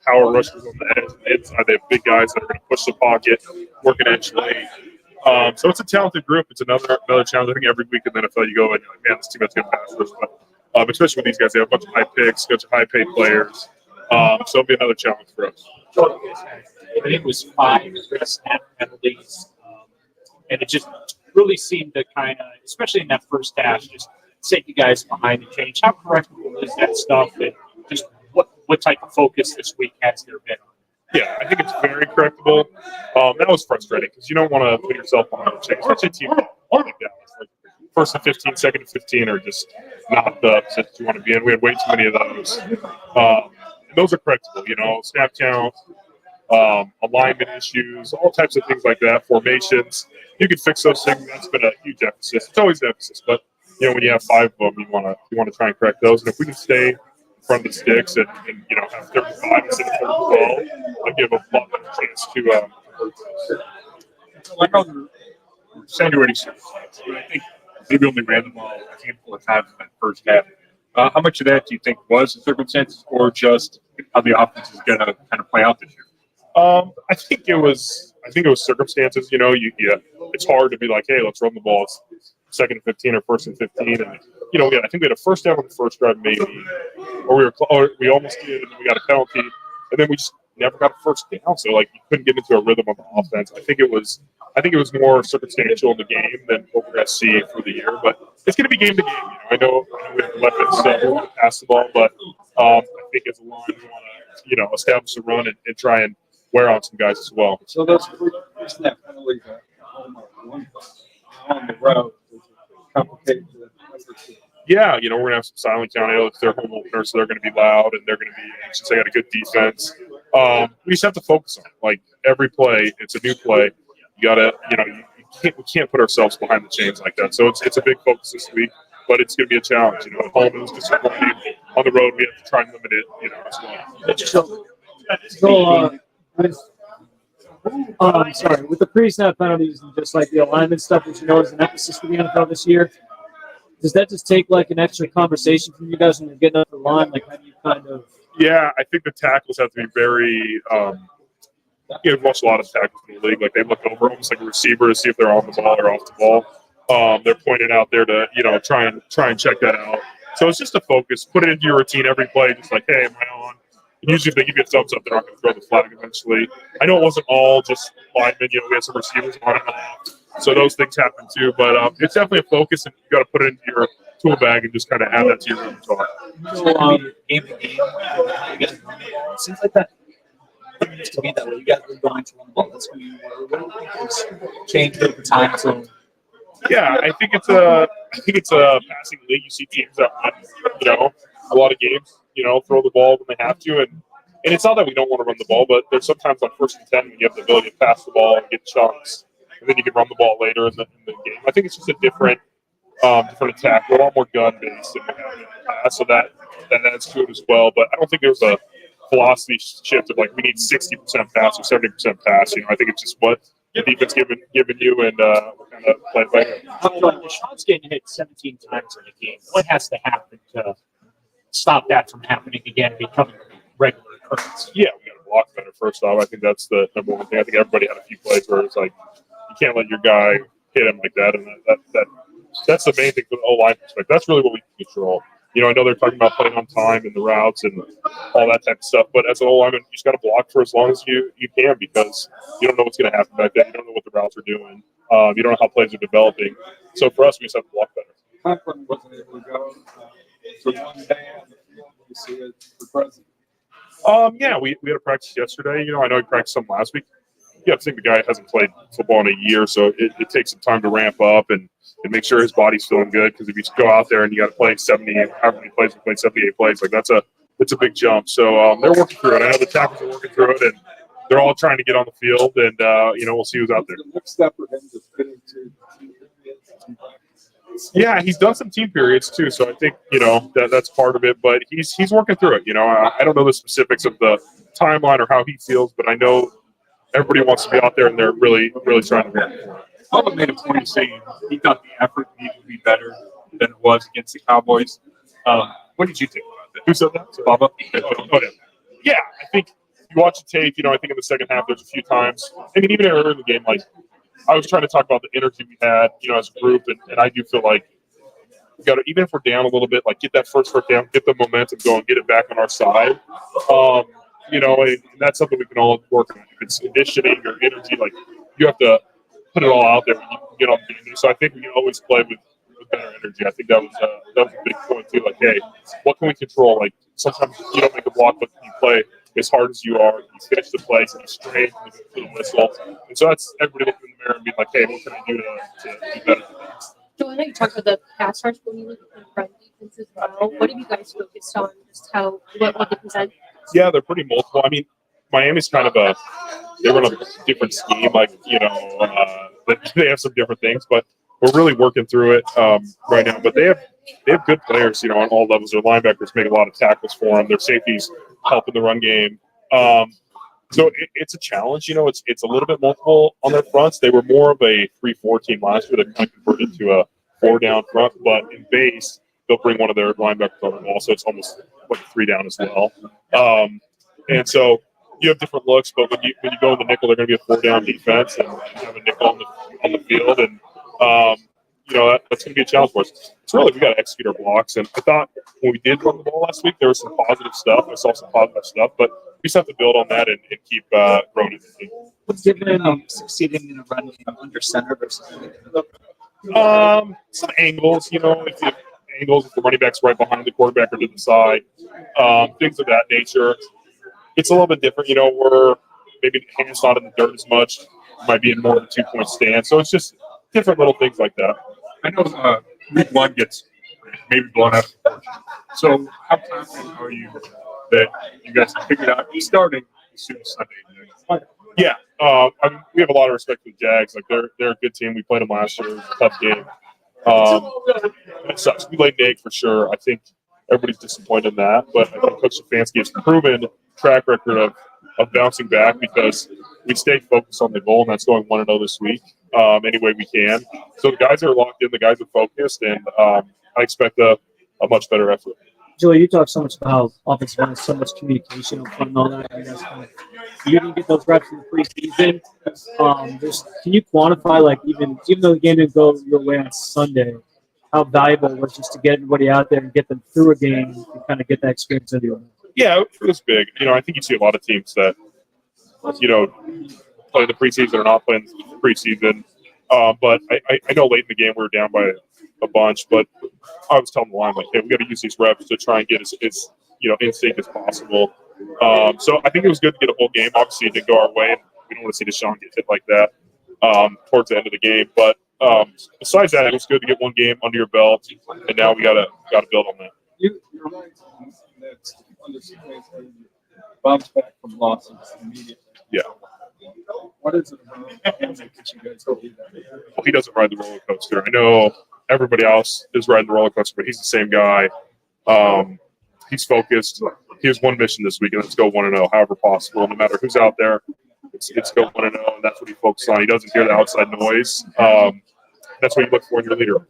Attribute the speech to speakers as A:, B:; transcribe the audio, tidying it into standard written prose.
A: power rushers on the edge and the inside. They have big guys that are going to push the pocket, work an edge late. So it's a talented group. It's another challenge. I think every week in the NFL you go and you're like, man, this team has good pass rush. But especially with these guys, they have a bunch of high picks, a bunch of high-paid players. So it'll be another challenge for us.
B: I think it was 5 snap penalties, and it just really seemed to kind of, especially in that first half, just set you guys behind the change. How correctable is that stuff, and just what type of focus this week has there been?
A: Yeah, I think it's very correctable. That was frustrating because you don't want to put yourself behind the chain, especially a team like Dallas. Like first and 15, second and 15 are just not the positions you want to be in. We had way too many of those. Those are correctable, snap count, alignment issues, all types of things like that, formations. You can fix those things. That's been a huge emphasis. It's always an emphasis, but when you have 5 of them, you want to try and correct those. And if we can stay in front of the sticks and have 35 instead of 12, I'll give a lot better chance to.
C: Like on the January circumstance, I think maybe only ran the ball a handful of times in that first half. How much of that do you think was the circumstances, or just how the offense is going to kind of play out this year?
A: I think it was circumstances. It's hard to be like, hey, let's run the ball. It's second and 15 or first and 15, and I think we had a first down on the first drive, maybe, or we almost did, and then we got a penalty, and then we just never got a first down. So you couldn't get into a rhythm of the offense. I think it was more circumstantial in the game than what we're going to see for the year. But it's going to be game to game. I know we have weapons to pass the ball, but I think as a line we want to establish a run and try and wear on some guys as well.
D: So those snap penalties on the road complicated the numbers.
A: Yeah, we're going to have some silent count. It's their home opener, so they're going to be loud and they're going to be anxious. They got a good defense. We just have to focus on it. Every play, it's a new play. You got to, we can't put ourselves behind the chains like that. So it's a big focus this week, but it's going to be a challenge. At home, it was disappointing. On the road, we have to try and limit it, as well.
E: With the pre-snap penalties and just the alignment stuff that is an emphasis for the NFL this year, does that just take an extra conversation from you guys when you're getting up the line? How do you kind of?
A: Yeah, I think the tackles have to be very. I've watched a lot of tackles in the league. They look over almost like a receiver to see if they're on the ball or off the ball. They're pointed out there to try and check that out. So it's just a focus. Put it into your routine every play. Just hey, am I on? Usually, if they give you a thumbs up, they're not going to throw the flag eventually. I know it wasn't all just linemen. We had some receivers on and off. So those things happen too. But it's definitely a focus, and you got to put it into your tool bag and just kind of add that to your repertoire.
B: Game to game, it seems like that. To me, that way you guys are going to run the ball. That's who you were. What do you think has changed over time? So,
A: yeah, I think it's a passing league. You see teams that win, a lot of games. Throw the ball when they have to, and it's not that we don't want to run the ball, but there's sometimes on 1st and 10 when you have the ability to pass the ball and get chunks, and then you can run the ball later in the game. I think it's just a different attack. We're a lot more gun based than we have in the past, so that adds to it as well. But I don't think there's a philosophy shift of we need 60% pass or 70% pass. I think it's just what the defense giving you, and we're kind of playing by ear.
B: Sean's getting hit 17 times in a game. What has to happen to stop that from happening again, becoming a regular occurrence?
A: Yeah, we got to block better. First off, I think that's the number one thing. I think everybody had a few plays where it's you can't let your guy hit him like that, and that's the main thing from the O-line perspective. That's really what we can control. I know they're talking about playing on time and the routes and all that type of stuff, but as an O-lineman, you just got to block for as long as you can, because you don't know what's going to happen back then. You don't know what the routes are doing. You don't know how plays are developing. So for us, we just have to block better.
D: Conklin wasn't able to go for one day on the field. You see it for president.
A: Yeah, we had a practice yesterday. I know he practiced some last week. Yeah, I think the guy hasn't played football in a year, so it takes some time to ramp up and make sure his body's feeling good. Because if you go out there and you got to play 70, however many plays, we played 78 plays, that's a big jump. So they're working through it. I know the tackles are working through it, and they're all trying to get on the field. And we'll see who's out there.
D: The next step for him to fit into.
A: Yeah, he's done some team periods too, so I think that's part of it. But he's working through it. I don't know the specifics of the timeline or how he feels, but I know everybody wants to be out there, and they're really, really trying to work for it.
C: Bubba made a point of saying he thought the effort needed to be better than it was against the Cowboys. What did you think about that?
A: Who said that?
C: Bubba.
A: Yeah, I think you watch the tape, I think in the second half there's a few times. I mean, even earlier in the game, like I was trying to talk about the energy we had, as a group, and I do feel like we got to, even if we're down a little bit, like get that first down, get the momentum going, get it back on our side. And that's something we can all work on. If it's conditioning or energy, like you have to put it all out there when you get on the game. So I think we can always play with better energy. I think that was a big point too. Like, hey, what can we control? Like sometimes you don't make a block, but you play as hard as you are. You finish the plays and you strain with the whistle. And so that's everybody looking in the mirror and being like, hey, what can I do to do better?
F: So I know you talked about the pass rush, but when you look at the front defense as well, what have you guys focused on? Just what they present?
A: Yeah, they're pretty multiple. I mean, Miami's kind of they run a different scheme, like, but they have some different things, but we're really working through it right now. But they have good players, on all levels. Their linebackers make a lot of tackles for them. Their safeties help in the run game. So it's a challenge. It's a little bit multiple on their fronts. They were more of a 3-4 team last year. They kind of converted to a 4-down front, but in base, they'll bring one of their linebackers on the wall, so it's almost like a 3-down as well. And so you have different looks, but when you go in the nickel, they're going to be a 4-down defense and have a nickel on the field, and that's going to be a challenge for us. It's really, we got to execute our blocks. And I thought when we did run the ball last week, there was some positive stuff. I saw some positive stuff, but we just have to build on that and keep growing as a team.
G: What's different succeeding in a run game under center versus
A: some angles, if you have angles, if the running back's right behind the quarterback or to the side, things of that nature. It's a little bit different, we're maybe the hand's not in the dirt as much, might be in more of a 2-point stance. So it's just different little things like that.
C: I know week one gets maybe blown out of proportion. So how confident are you that you guys can figure it out starting as soon as Sunday?
A: Yeah, we have a lot of respect for the Jags. Like they're a good team. We played them last year. It was a tough game. It sucks. We laid an egg for sure. I think everybody's disappointed in that, but I think Coach Stefanski has proven track record of bouncing back because we stay focused on the goal, and that's going 1-0 this week any way we can. So the guys are locked in, the guys are focused, and I expect a much better effort.
E: Joey, you talk so much about how offensive line is so much communication up front and all that. You didn't get those reps in the preseason. Can you quantify, like, even though the game didn't go your way on Sunday, how valuable it was just to get everybody out there and get them through a game and kind of get that experience into it?
A: Yeah, it was big. I think you see a lot of teams that, play the preseason or not playing the preseason. But I know late in the game we were down by a bunch, but I was telling the line, like, hey, we got to use these reps to try and get as in sync as possible. So I think it was good to get a whole game. Obviously, it didn't go our way, and we don't want to see Deshaun get hit like that towards the end of the game. But besides that, it was good to get one game under your belt, and now we gotta build on that.
D: You're right. That's under situation. Bounce back from losses immediately.
A: Yeah.
D: What is it about him that gets you guys to do that?
A: Well, he doesn't ride the roller coaster. I know everybody else is riding the roller coaster, but he's the same guy. He's focused. He has one mission this week, and that's go 1-0, however possible. No matter who's out there, it's go 1-0, and that's what he focuses on. He doesn't hear the outside noise. That's what you look for in your leader.